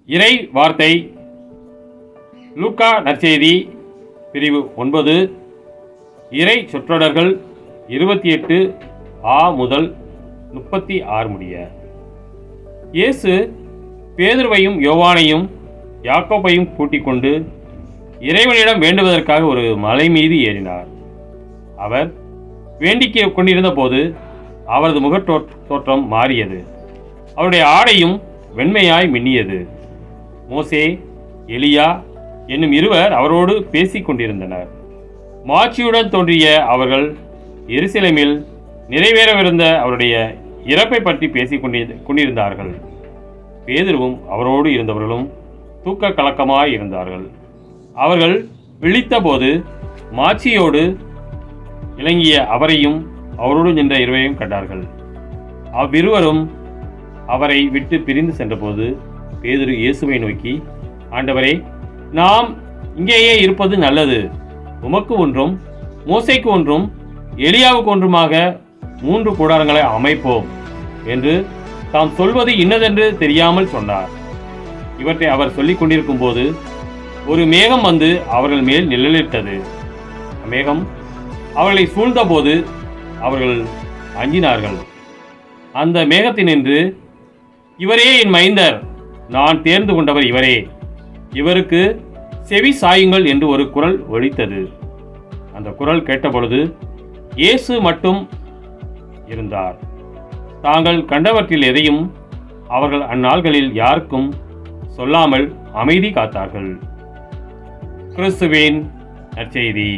இறை வார்த்தை லூக்கா நற்செய்தி பிரிவு 9 இறை சொற்றொடர்கள் 28 ஆ முதல் 36 முடிய. இயேசு பேதுருவையும் யோவானையும் யாக்கோபையும் கூட்டிக் கொண்டு இறைவனிடம் வேண்டுவதற்காக ஒரு மலை மீது ஏறினார். அவர் வேண்டிக் கொண்டிருந்த போது அவரது முகத்தோற்றம் மாறியது. அவருடைய ஆடையும் வெண்மையாய் மின்னியது. மோசே, எலியா என்னும் இருவர் அவரோடு பேசிக் கொண்டிருந்தனர். மாட்சியுடன் தோன்றிய அவர்கள் எருசலேமில் நிறைவேறவிருந்த அவருடைய இறப்பை பற்றி பேசிக் கொண்டிருந்தார்கள். பேதுருவும் அவரோடு இருந்தவர்களும் தூக்க கலக்கமாய் இருந்தார்கள். அவர்கள் விழித்தபோது மாட்சியோடு இலங்கிய அவரையும் அவரோடு நின்ற இருவரையும் கண்டார்கள். அவ்விருவரும் அவரை விட்டு பிரிந்து சென்றபோது பேதுரு இயேசுவை நோக்கி, ஆண்டவரே, நாம் இங்கேயே இருப்பது நல்லது. உமக்கு ஒன்றும் மோசேக்கு ஒன்றும் எலியாவுக்கு ஒன்றுமாக 3 கூடாரங்களை அமைப்போம் என்று தாம் சொல்வது இன்னதென்று தெரியாமல் சொன்னார். இவற்றை அவர் சொல்லிக் கொண்டிருக்கும் போது ஒரு மேகம் வந்து அவர்கள் மேல் நிழலிட்டது. மேகம் அவர்களை சூழ்ந்தபோது அவர்கள் அஞ்சினார்கள். அந்த மேகத்தினின்று, இவரே என் மைந்தர், நான் தேர்ந்து கொண்டவர் இவரே, இவருக்கு செவி சாயுங்கள் என்று ஒரு குரல் ஒலித்தது. அந்த குரல் கேட்டபொழுது இயேசு மட்டும் இருந்தார். தாங்கள் கண்டவற்றில் எதையும் அவர்கள் அந்நாள்களில் யாருக்கும் சொல்லாமல் அமைதி காத்தார்கள். கிறிஸ்துவின் நற்செய்தி.